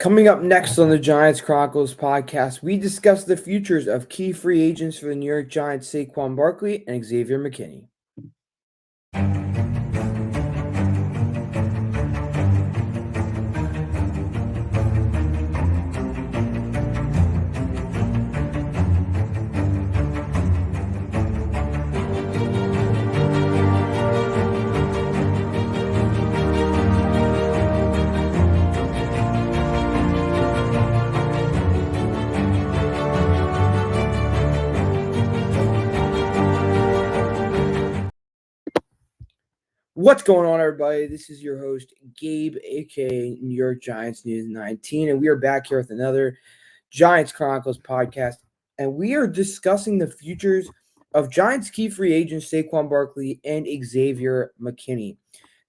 Coming up next on the Giants Chronicles podcast, we discuss the futures of key free agents for the New York Giants, Saquon Barkley and Xavier McKinney. What's going on, everybody? This is your host, Gabe, aka New York Giants News 19, and we are back here with another Giants Chronicles podcast, and we are discussing the futures of Giants key free agents Saquon Barkley and Xavier McKinney.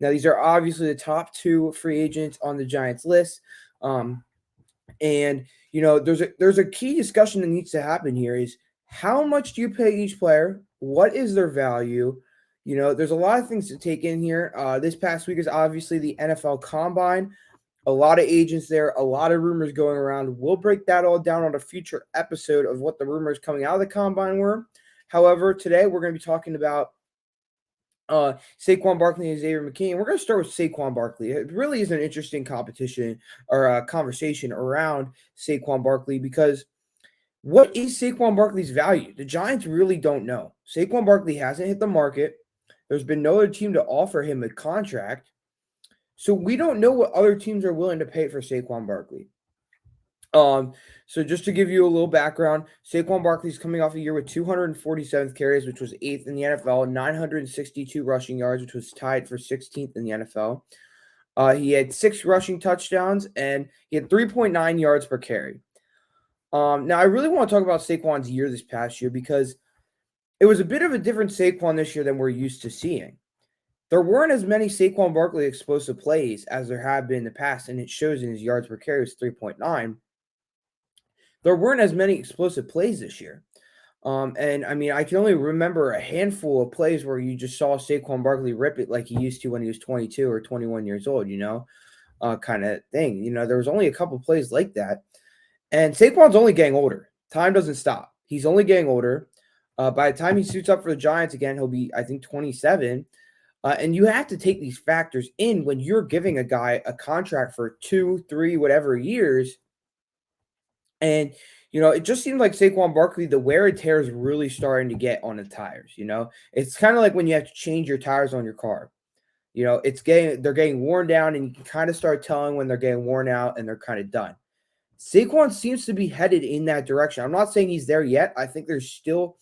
Now, these are obviously the top two free agents on the Giants list, and there's a key discussion that needs to happen here: is how much do you pay each player? What is their value? There's a lot of things to take in here. This past week is obviously the NFL Combine. A lot of agents there, a lot of rumors going around. We'll break that all down on a future episode of what the rumors coming out of the Combine were. However, today we're going to be talking about Saquon Barkley and Xavier McKinney. We're going to start with Saquon Barkley. It really is an interesting competition or conversation around Saquon Barkley because what is Saquon Barkley's value? The Giants really don't know. Saquon Barkley hasn't hit the market. There's been no other team to offer him a contract. So we don't know what other teams are willing to pay for Saquon Barkley. So just to give you a little background, Saquon Barkley is coming off a year with 247 carries, which was 8th in the NFL, 962 rushing yards, which was tied for 16th in the NFL. He had 6 rushing touchdowns, and he had 3.9 yards per carry. Now, I really want to talk about Saquon's year this past year because it was a bit of a different Saquon this year than we're used to seeing. There weren't as many Saquon Barkley explosive plays as there have been in the past, and it shows in his yards per carry was 3.9. There weren't as many explosive plays this year. And I mean, I can only remember a handful of plays where you just saw Saquon Barkley rip it like he used to when he was 22 or 21 years old, kind of thing. There was only a couple plays like that. And Saquon's only getting older. Time doesn't stop. He's only getting older. By the time he suits up for the Giants again, he'll be, I think, 27. And you have to take these factors in when you're giving a guy a contract for 2, 3, whatever years. And, it just seems like Saquon Barkley, the wear and tear is really starting to get on the tires. It's kind of like when you have to change your tires on your car. They're getting worn down, and you can kind of start telling when they're getting worn out and they're kind of done. Saquon seems to be headed in that direction. I'm not saying he's there yet. I think there's still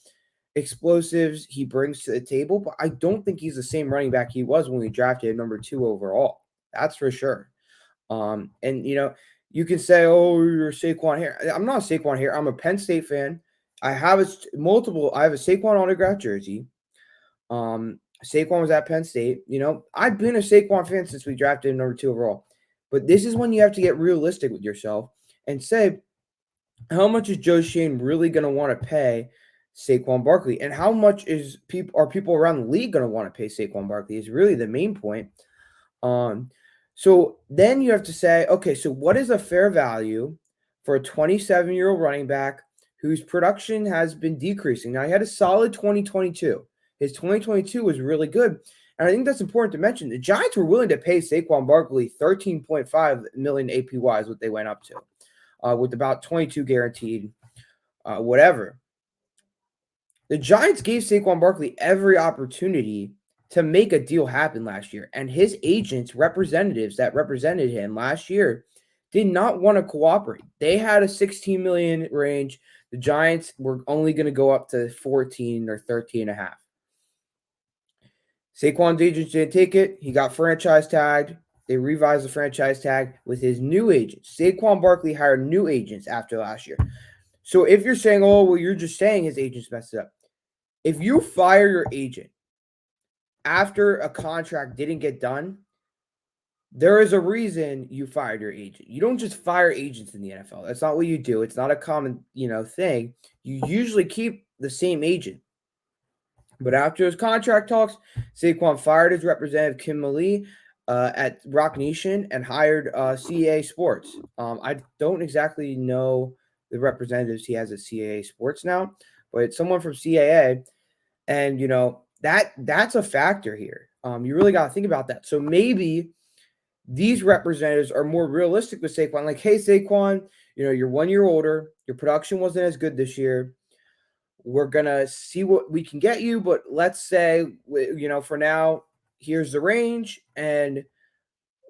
explosives he brings to the table, but I don't think he's the same running back he was when we drafted him number 2 overall. That's for sure. And you can say, "Oh, you're Saquon here." I'm not Saquon here. I'm a Penn State fan. I have a Saquon autograph jersey. Saquon was at Penn State. I've been a Saquon fan since we drafted him number 2 overall. But this is when you have to get realistic with yourself and say, how much is Joe Schoen really going to want to pay Saquon Barkley, and how much are people around the league going to want to pay Saquon Barkley is really the main point. So then you have to say, okay, so what is a fair value for a 27-year-old running back whose production has been decreasing? Now, he had a solid 2022. His 2022 was really good, and I think that's important to mention. The Giants were willing to pay Saquon Barkley $13.5 million APY is what they went up to, with about 22 guaranteed, whatever. The Giants gave Saquon Barkley every opportunity to make a deal happen last year, and his agents, representatives that represented him last year, did not want to cooperate. They had a $16 million range. The Giants were only going to go up to 14 or 13.5. Saquon's agents didn't take it. He got franchise tagged. They revised the franchise tag with his new agents. Saquon Barkley hired new agents after last year. So if you're saying, oh, well, you're just saying his agents messed it up. If you fire your agent after a contract didn't get done, there is a reason you fired your agent. You don't just fire agents in the NFL. That's not what you do. It's not a common, thing. You usually keep the same agent. But after his contract talks, Saquon fired his representative, Kim Malee, at Rock Nation and hired CAA Sports. I don't exactly know the representatives he has at CAA Sports now, but it's someone from CAA, and that's a factor here. You really got to think about that. So maybe these representatives are more realistic with Saquon. Like, hey, Saquon, you're 1 year older. Your production wasn't as good this year. We're going to see what we can get you, but let's say, for now, here's the range, and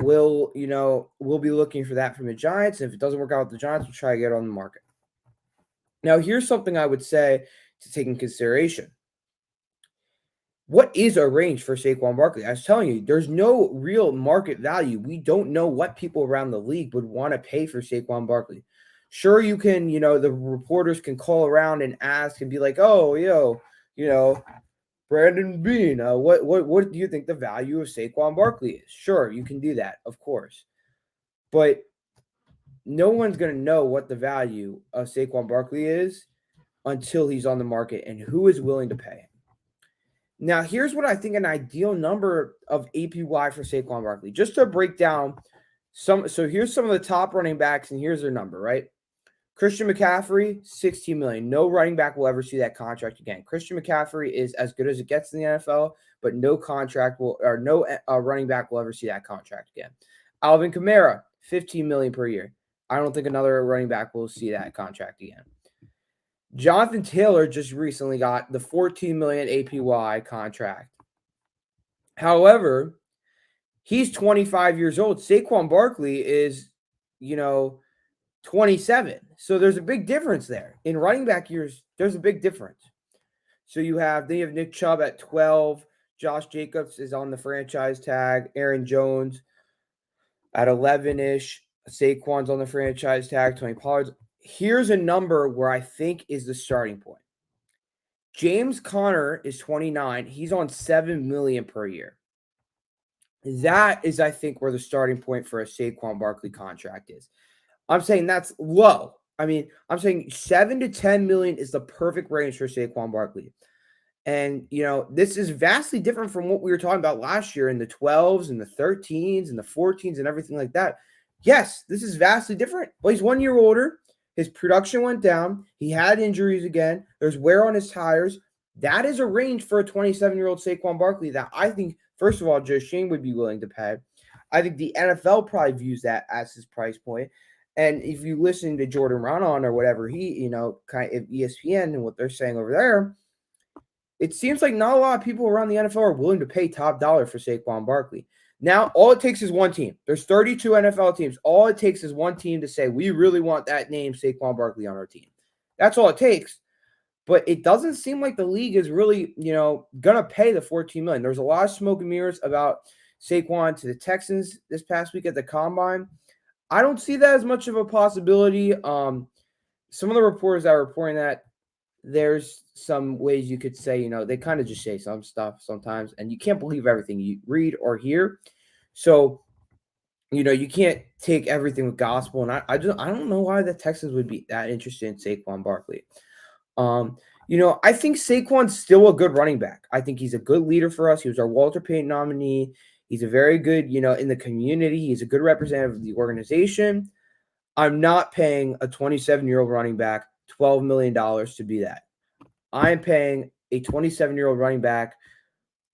we'll be looking for that from the Giants. If it doesn't work out with the Giants, we'll try to get on the market. Now, here's something I would say to take in consideration. What is a range for Saquon Barkley? I was telling you, there's no real market value. We don't know what people around the league would want to pay for Saquon Barkley. Sure, you can, the reporters can call around and ask and be like, oh, Brandon Bean, what do you think the value of Saquon Barkley is? Sure, you can do that, of course. But no one's going to know what the value of Saquon Barkley is until he's on the market and who is willing to pay him. Now, here's what I think an ideal number of APY for Saquon Barkley. Just to break down so here's some of the top running backs, and here's their number, right? Christian McCaffrey, $16 million. No running back will ever see that contract again. Christian McCaffrey is as good as it gets in the NFL, but no running back will ever see that contract again. Alvin Kamara, $15 million per year. I don't think another running back will see that contract again. Jonathan Taylor just recently got the $14 million APY contract. However, he's 25 years old. Saquon Barkley is, 27. So there's a big difference there. In running back years, there's a big difference. So you have Nick Chubb at 12. Josh Jacobs is on the franchise tag. Aaron Jones at 11-ish. Saquon's on the franchise tag. Tony Pollard's. Here's a number where I think is the starting point. James Conner is 29. He's on $7 million per year. That is, I think, where the starting point for a Saquon Barkley contract is. I'm saying that's low. I'm saying 7 to 10 million is the perfect range for Saquon Barkley. And, this is vastly different from what we were talking about last year in the 12s and the 13s and the 14s and everything like that. Yes, this is vastly different. Well, he's 1 year older. His production went down. He had injuries again. There's wear on his tires. That is a range for a 27-year-old Saquon Barkley that I think, first of all, Joe Shane would be willing to pay. I think the NFL probably views that as his price point. And if you listen to Jordan Raanan or whatever kind of ESPN and what they're saying over there, it seems like not a lot of people around the NFL are willing to pay top dollar for Saquon Barkley. Now, all it takes is one team. There's 32 NFL teams. All it takes is one team to say, we really want that name Saquon Barkley on our team. That's all it takes. But it doesn't seem like the league is really, going to pay the $14 million. There's a lot of smoke and mirrors about Saquon to the Texans this past week at the Combine. I don't see that as much of a possibility. Some of the reporters that are reporting that, there's some ways you could say, they kind of just say some stuff sometimes, and you can't believe everything you read or hear. So, you can't take everything with gospel. And I don't know why the Texans would be that interested in Saquon Barkley. I think Saquon's still a good running back. I think he's a good leader for us. He was our Walter Payton nominee. He's a very good, in the community. He's a good representative of the organization. I'm not paying a 27-year-old running back $12 million to be that. I'm paying a 27-year-old running back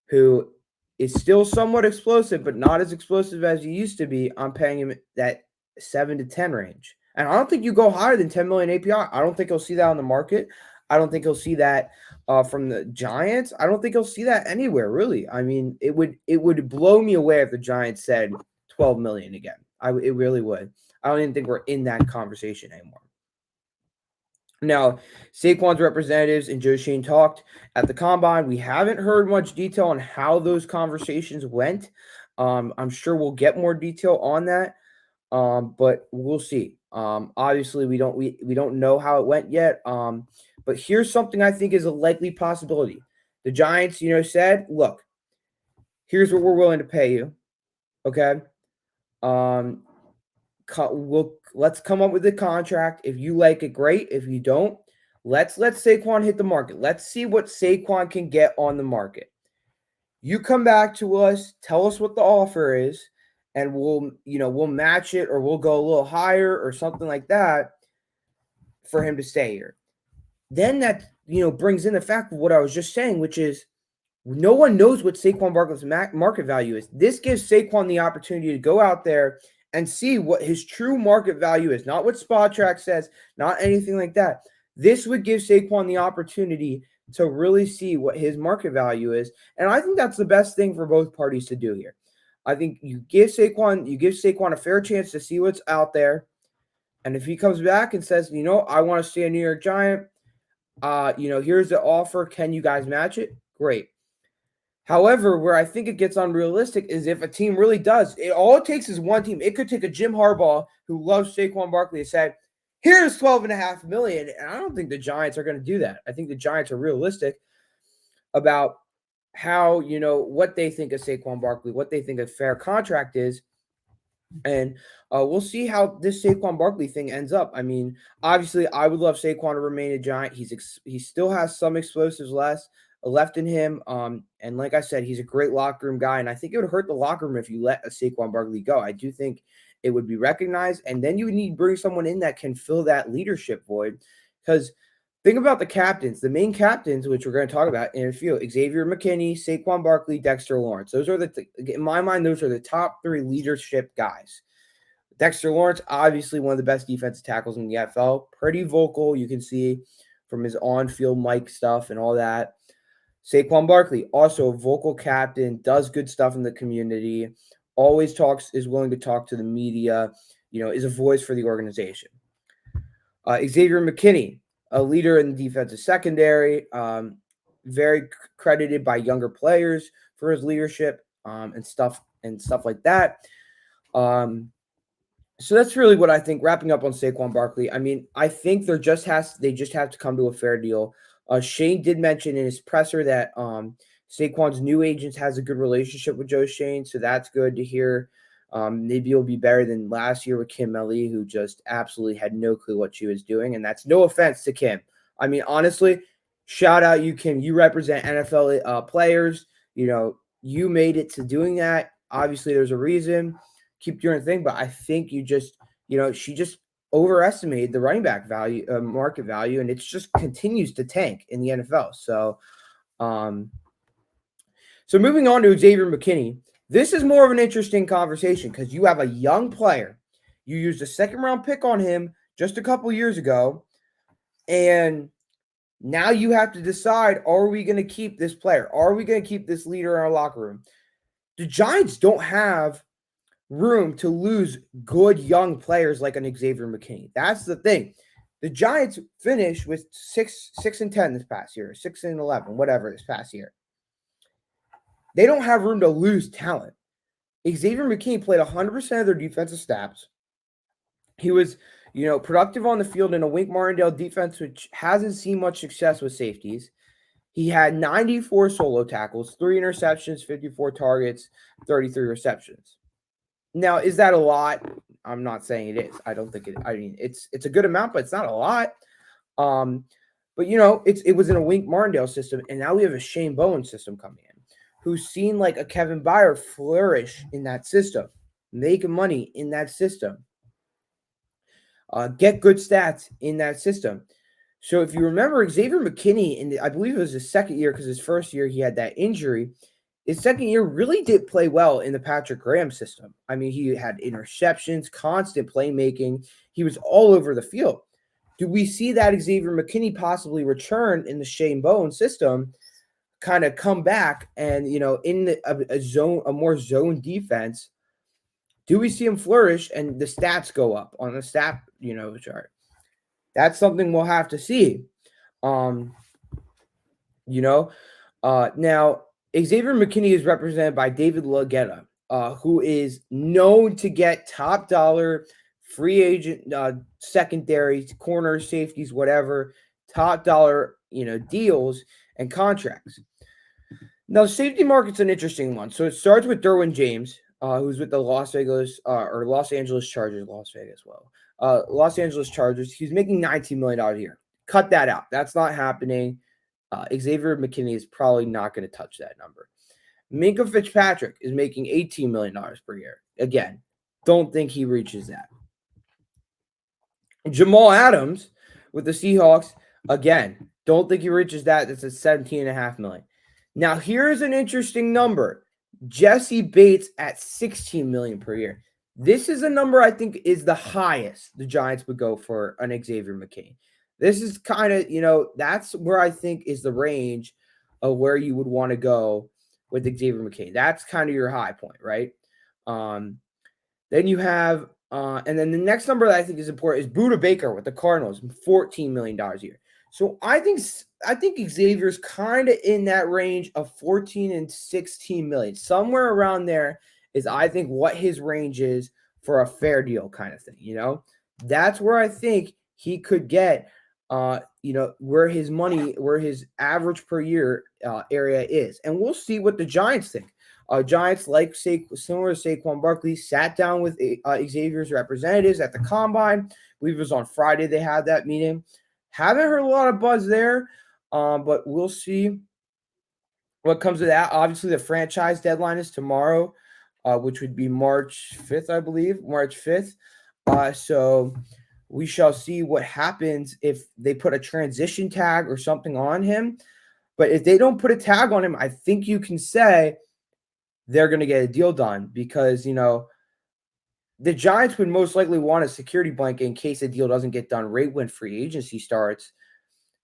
who is still somewhat explosive, but not as explosive as he used to be. I'm paying him that 7 to 10 range. And I don't think you go higher than 10 million API. I don't think he'll see that on the market. I don't think he'll see that from the Giants. I don't think he'll see that anywhere, really. It would blow me away if the Giants said 12 million again. It really would. I don't even think we're in that conversation anymore. Now, Saquon's representatives and Joe Shane talked at the Combine. We haven't heard much detail on how those conversations went. I'm sure we'll get more detail on that, but we'll see. Obviously, we don't know how it went yet. But here's something I think is a likely possibility. The Giants, said, look, here's what we're willing to pay you. Okay. Let's come up with a contract. If you like it, great. If you don't, let's let Saquon hit the market. Let's see what Saquon can get on the market. You come back to us, tell us what the offer is, and we'll match it, or we'll go a little higher or something like that for him to stay here. Then that, brings in the fact of what I was just saying, which is no one knows what Saquon Barkley's market value is. This gives Saquon the opportunity to go out there and see what his true market value is, not what Spot Track says, not anything like that. This would give Saquon the opportunity to really see what his market value is, and I think that's the best thing for both parties to do here. I think you give Saquon a fair chance to see what's out there, and if he comes back and says, I want to stay a New York Giant, here's the offer. Can you guys match it? Great. However, where I think it gets unrealistic is if a team really does, all it takes is one team. It could take a Jim Harbaugh who loves Saquon Barkley and say, here's $12.5 million. And I don't think the Giants are going to do that. I think the Giants are realistic about how, what they think of Saquon Barkley, what they think a fair contract is. And we'll see how this Saquon Barkley thing ends up. I mean, obviously, I would love Saquon to remain a Giant. He still has some explosives left in him. And like I said, he's a great locker room guy. And I think it would hurt the locker room if you let a Saquon Barkley go. I do think it would be recognized. And then you would need to bring someone in that can fill that leadership void. Because think about the captains, the main captains, which we're going to talk about in a few: Xavier McKinney, Saquon Barkley, Dexter Lawrence. Those are in my mind, those are the top three leadership guys. Dexter Lawrence, obviously one of the best defensive tackles in the NFL. Pretty vocal, you can see from his on-field mic stuff and all that. Saquon Barkley, also a vocal captain, does good stuff in the community, always is willing to talk to the media, is a voice for the organization. Xavier McKinney, a leader in the defensive secondary, very credited by younger players for his leadership and stuff like that. So that's really what I think. Wrapping up on Saquon Barkley, I mean, I think they just have to come to a fair deal. Shane did mention in his presser that Saquon's new agent has a good relationship with Joe Shane, so that's good to hear. Maybe it'll be better than last year with Kim Melly, who just absolutely had no clue what she was doing, and that's no offense to Kim. I mean, honestly, shout out you, Kim. You represent NFL players. You made it to doing that. Obviously, there's a reason. Keep doing your thing, but I think you just, she just overestimated the running back value, market value, and it just continues to tank in the NFL. So moving on to Xavier McKinney, this is more of an interesting conversation because you have a young player. You used a second-round pick on him just a couple years ago, and now you have to decide, are we going to keep this player? Are we going to keep this leader in our locker room? The Giants don't have room to lose good young players like an Xavier McKinney. That's the thing. The Giants finished with 6-10 this past year, 6-11, whatever this past year. They don't have room to lose talent. Xavier McKinney played 100% of their defensive snaps. He was, productive on the field in a Wink Martindale defense, which hasn't seen much success with safeties. He had 94 solo tackles, 3 interceptions, 54 targets, 33 receptions. Now, is that a lot? I'm not saying it is. I don't think it. I mean, it's a good amount, but it's not a lot. But it was in a Wink Martindale system, and now we have a Shane Bowen system coming in, who's seen like a Kevin Byard flourish in that system, making money in that system, get good stats in that system. So if you remember, Xavier McKinney, I believe it was his second year, because his first year he had that injury. His second year really did play well in the Patrick Graham system. I mean, he had interceptions, constant playmaking. He was all over the field. Do we see that Xavier McKinney possibly return in the Shane Bowen system, kind of come back and, in a more zone defense, do we see him flourish and the stats go up on the stat, chart? That's something we'll have to see. Now, Xavier McKinney is represented by David Legetta, who is known to get top dollar free agent, secondary, corner, safeties, whatever, top dollar, deals and contracts. Now, safety market's an interesting one. So it starts with Derwin James, who's with the Los Angeles Chargers, Los Angeles Chargers. He's making $19 million a year. Cut that out. That's not happening. Xavier McKinney is probably not going to touch that number. Minka Fitzpatrick is making $18 million per year. Again, don't think he reaches that. Jamal Adams with the Seahawks, again, don't think he reaches that. That's at $17.5 million. Now, here's an interesting number. Jesse Bates at $16 million per year. This is a number I think is the highest the Giants would go for an Xavier McKinney. This is kind of, that's where I think is the range of where you would want to go with Xavier McKinney. That's kind of your high point, right? Then you have, and then the next number that I think is important is Budda Baker with the Cardinals, $14 million a year. So I think Xavier's kind of in that range of 14 and 16 million. Somewhere around there is, I think, what his range is for a fair deal kind of thing, That's where I think he could get, where his average per year area is. And we'll see what the Giants think. Giants, similar to Saquon Barkley, sat down with Xavier's representatives at the Combine. I believe it was on Friday they had that meeting. Haven't heard a lot of buzz there, but we'll see what comes of that. Obviously, the franchise deadline is tomorrow, which would be March 5th, I believe, March 5th. So we shall see what happens if they put a transition tag or something on him. But if they don't put a tag on him, I think you can say they're going to get a deal done because, the Giants would most likely want a security blanket in case the deal doesn't get done right when free agency starts.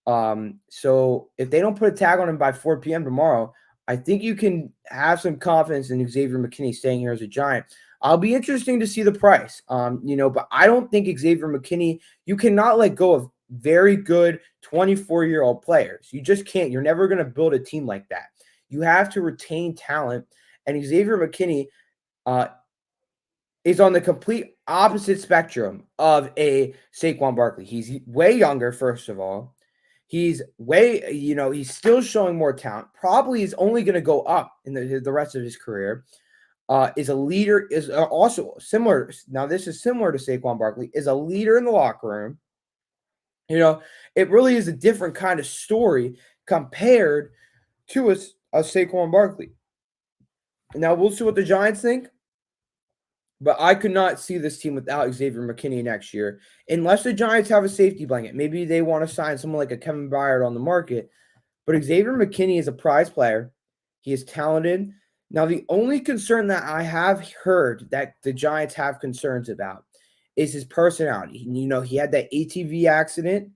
So if they don't put a tag on him by 4 p.m. tomorrow, I think you can have some confidence in Xavier McKinney staying here as a Giant. I'll be interesting to see the price, but I don't think Xavier McKinney, you cannot let go of very good 24-year-old players. You just can't. You're never going to build a team like that. You have to retain talent. And Xavier McKinney is on the complete opposite spectrum of a Saquon Barkley. He's way younger, first of all. He's he's still showing more talent. Probably is only going to go up in the rest of his career. Is a leader, is also similar. Now, this is similar to Saquon Barkley, is a leader in the locker room. It really is a different kind of story compared to a Saquon Barkley. Now, we'll see what the Giants think. But I could not see this team without Xavier McKinney next year, unless the Giants have a safety blanket. Maybe they want to sign someone like a Kevin Byard on the market. But Xavier McKinney is a prize player. He is talented. Now, the only concern that I have heard that the Giants have concerns about is his personality. He had that ATV accident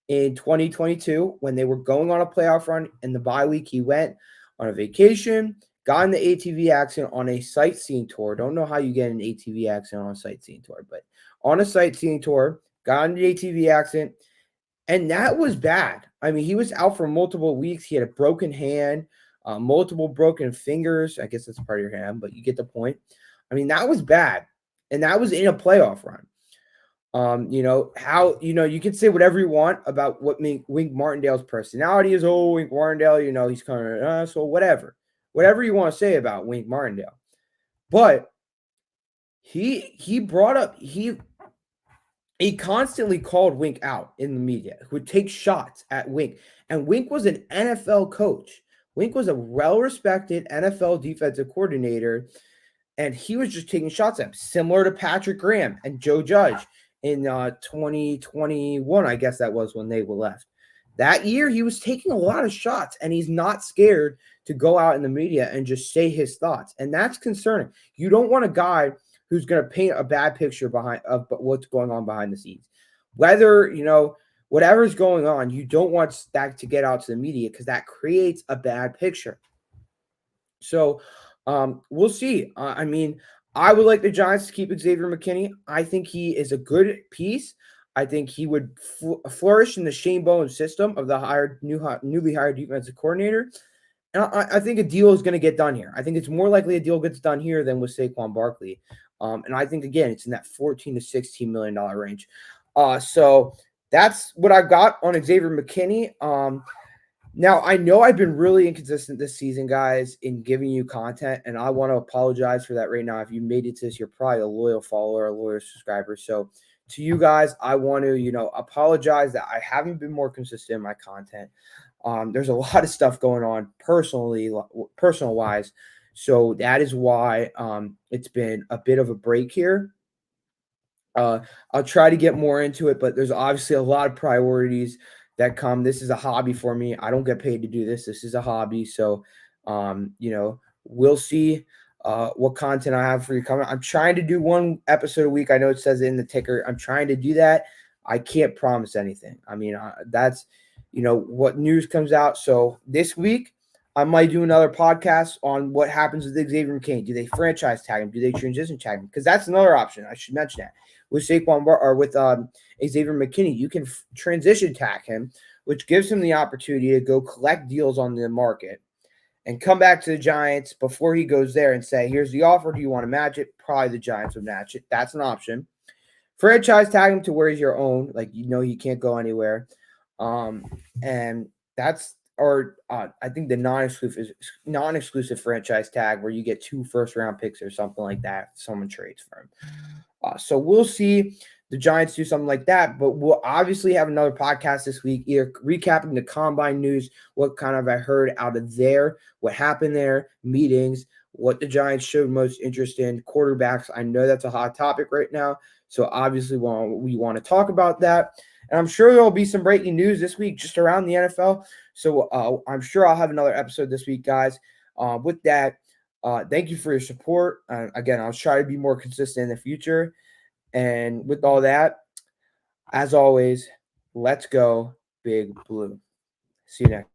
in 2022 when they were going on a playoff run. In the bye week, he went on a vacation, got in the ATV accident on a sightseeing tour. Don't know how you get an ATV accident on a sightseeing tour, but on a sightseeing tour, got in the ATV accident, and that was bad. I mean, he was out for multiple weeks. He had a broken hand, multiple broken fingers. I guess that's part of your hand, but you get the point. I mean, that was bad, and that was in a playoff run. You can say whatever you want about what Wink Martindale's personality is. Oh, Wink Martindale, he's kind of so whatever you want to say about Wink Martindale. But he brought up, he constantly called Wink out in the media, who would take shots at Wink. And Wink was an NFL coach. Wink was a well-respected NFL defensive coordinator, and he was just taking shots at him, similar to Patrick Graham and Joe Judge in 2021, I guess that was when they were left. That year, he was taking a lot of shots, and he's not scared to go out in the media and just say his thoughts. And that's concerning. You don't want a guy who's going to paint a bad picture of what's going on behind the scenes. Whether, whatever's going on, you don't want that to get out to the media because that creates a bad picture. So we'll see. I would like the Giants to keep Xavier McKinney. I think he is a good piece. I think he would flourish in the Shane Bowen system of the newly hired defensive coordinator. And I think a deal is going to get done here. I think it's more likely a deal gets done here than with Saquon Barkley. And I think, again, it's in that $14 to $16 million range. So that's what I've got on Xavier McKinney. Now, I know I've been really inconsistent this season, guys, in giving you content, and I want to apologize for that right now. If you made it to this, you're probably a loyal follower, a loyal subscriber. So to you guys, I want to, apologize that I haven't been more consistent in my content. There's a lot of stuff going on personal-wise So that is why it's been a bit of a break here. I'll try to get more into it, but there's obviously a lot of priorities that come. This is a hobby for me. I don't get paid to do this. This is a hobby. So, we'll see what content I have for you coming. I'm trying to do one episode a week. I know it says it in the ticker. I'm trying to do that. I can't promise anything. I mean, that's, what news comes out. So this week, I might do another podcast on what happens with Xavier McKinney. Do they franchise tag him? Do they transition tag him? Because that's another option. I should mention that. With Xavier McKinney, you can transition tag him, which gives him the opportunity to go collect deals on the market and come back to the Giants before he goes there and say, here's the offer. Do you want to match it? Probably the Giants would match it. That's an option. Franchise tag him to where he's your own. Like, he can't go anywhere. And that's, I think the non-exclusive franchise tag where you get 2 first-round picks or something like that. Someone trades for him. So we'll see the Giants do something like that, but we'll obviously have another podcast this week, either recapping the combine news, what kind of I heard out of there, what happened there, meetings, what the Giants showed most interest in, quarterbacks. I know that's a hot topic right now, so obviously we want to talk about that. And I'm sure there'll be some breaking news this week just around the NFL. So I'm sure I'll have another episode this week, guys. With that, thank you for your support. Again, I'll try to be more consistent in the future. And with all that, as always, let's go Big Blue. See you next.